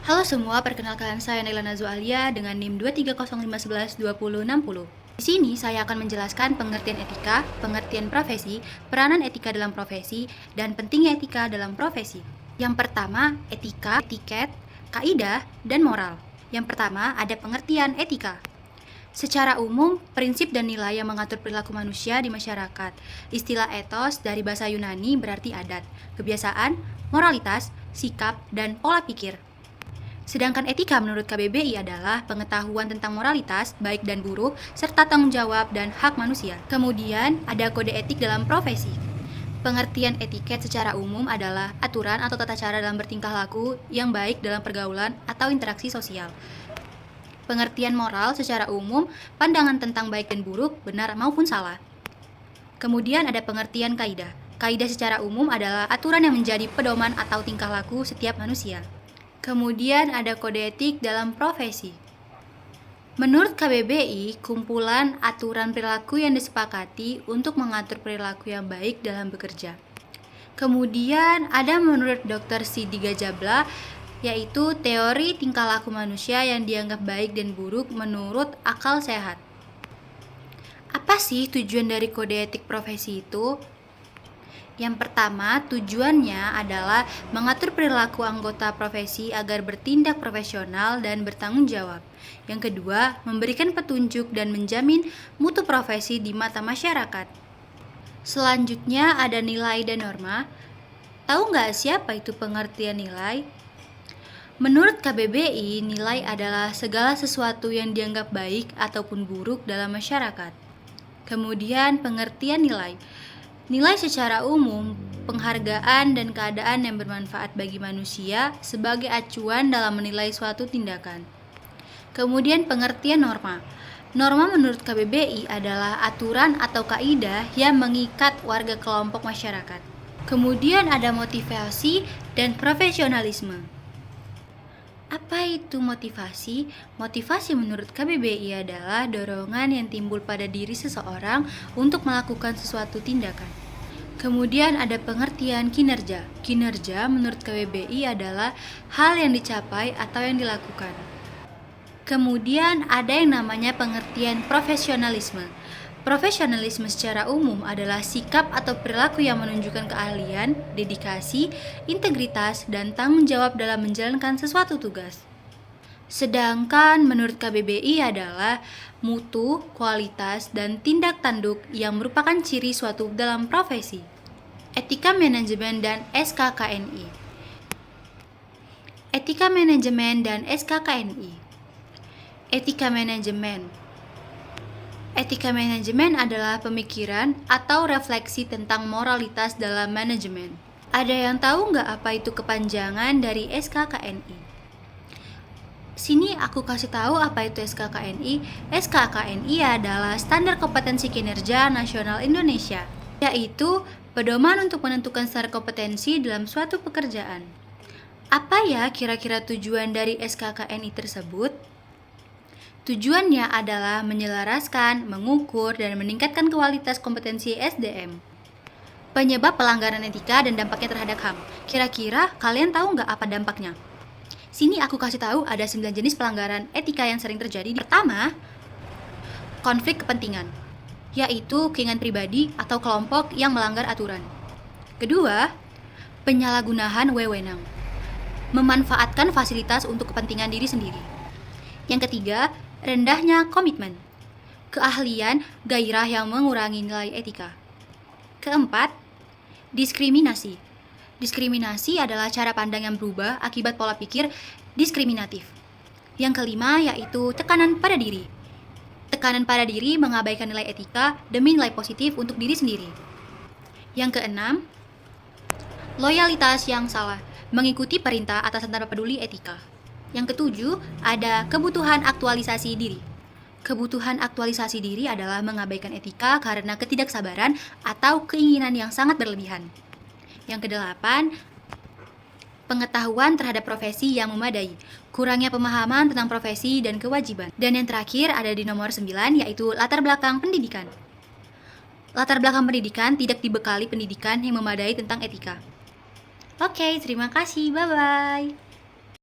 Halo semua, perkenalkan saya Naila Nazualia dengan NIM 23051120060. Di sini saya akan menjelaskan pengertian etika, pengertian profesi, peranan etika dalam profesi, dan pentingnya etika dalam profesi. Yang pertama, etika, etiket, kaidah, dan moral. Yang pertama, ada pengertian etika. Secara umum, prinsip dan nilai yang mengatur perilaku manusia di masyarakat. Istilah etos dari bahasa Yunani berarti adat, kebiasaan, moralitas, sikap, dan pola pikir. Sedangkan etika menurut KBBI adalah pengetahuan tentang moralitas, baik dan buruk, serta tanggung jawab dan hak manusia. Kemudian ada kode etik dalam profesi. Pengertian etiket secara umum adalah aturan atau tata cara dalam bertingkah laku yang baik dalam pergaulan atau interaksi sosial. Pengertian moral secara umum, pandangan tentang baik dan buruk, benar maupun salah. Kemudian ada pengertian kaidah. Kaidah secara umum adalah aturan yang menjadi pedoman atau tingkah laku setiap manusia. Kemudian ada kode etik dalam profesi. Menurut KBBI, kumpulan aturan perilaku yang disepakati untuk mengatur perilaku yang baik dalam bekerja. Kemudian ada menurut Dr. Sidi Gajabla, yaitu teori tingkah laku manusia yang dianggap baik dan buruk menurut akal sehat. Apa sih tujuan dari kode etik profesi itu? Yang pertama, tujuannya adalah mengatur perilaku anggota profesi agar bertindak profesional dan bertanggung jawab. Yang kedua, memberikan petunjuk dan menjamin mutu profesi di mata masyarakat. Selanjutnya ada nilai dan norma. Tahu nggak siapa itu pengertian nilai? Menurut KBBI, nilai adalah segala sesuatu yang dianggap baik ataupun buruk dalam masyarakat. Kemudian pengertian nilai. Nilai secara umum, penghargaan dan keadaan yang bermanfaat bagi manusia sebagai acuan dalam menilai suatu tindakan. Kemudian pengertian norma. Norma menurut KBBI adalah aturan atau kaidah yang mengikat warga kelompok masyarakat. Kemudian ada motivasi dan profesionalisme. Apa itu motivasi? Motivasi menurut KBBI adalah dorongan yang timbul pada diri seseorang untuk melakukan sesuatu tindakan. Kemudian ada pengertian kinerja. Kinerja menurut KBBI adalah hal yang dicapai atau yang dilakukan. Kemudian ada yang namanya pengertian profesionalisme. Profesionalisme secara umum adalah sikap atau perilaku yang menunjukkan keahlian, dedikasi, integritas, dan tanggung jawab dalam menjalankan sesuatu tugas. Sedangkan menurut KBBI adalah mutu, kualitas, dan tindak tanduk yang merupakan ciri suatu dalam profesi. Etika manajemen dan SKKNI. Etika manajemen dan SKKNI. Etika manajemen. Etika manajemen adalah pemikiran atau refleksi tentang moralitas dalam manajemen. Ada yang tahu nggak apa itu kepanjangan dari SKKNI? Sini aku kasih tahu apa itu SKKNI. SKKNI adalah Standar Kompetensi Kinerja Nasional Indonesia, yaitu pedoman untuk menentukan standar kompetensi dalam suatu pekerjaan. Apa ya kira-kira tujuan dari SKKNI tersebut? Tujuannya adalah menyelaraskan, mengukur, dan meningkatkan kualitas kompetensi SDM. Penyebab pelanggaran etika dan dampaknya terhadap HAM. Kira-kira kalian tahu nggak apa dampaknya? Sini aku kasih tahu ada 9 jenis pelanggaran etika yang sering terjadi. Pertama, konflik kepentingan, yaitu keinginan pribadi atau kelompok yang melanggar aturan. Kedua, penyalahgunaan wewenang, memanfaatkan fasilitas untuk kepentingan diri sendiri. Yang ketiga, rendahnya komitmen, keahlian, gairah yang mengurangi nilai etika. Keempat, diskriminasi. Diskriminasi adalah cara pandang yang berubah akibat pola pikir diskriminatif. Yang kelima yaitu tekanan pada diri. Tekanan pada diri mengabaikan nilai etika demi nilai positif untuk diri sendiri. Yang keenam, loyalitas yang salah, mengikuti perintah atasan tanpa peduli etika. Yang ketujuh, ada kebutuhan aktualisasi diri. Kebutuhan aktualisasi diri adalah mengabaikan etika karena ketidaksabaran atau keinginan yang sangat berlebihan. Yang kedelapan, pengetahuan terhadap profesi yang memadai, kurangnya pemahaman tentang profesi dan kewajiban. Dan yang terakhir ada di nomor 9, yaitu latar belakang pendidikan. Latar belakang pendidikan tidak dibekali pendidikan yang memadai tentang etika. Oke, terima kasih, bye-bye.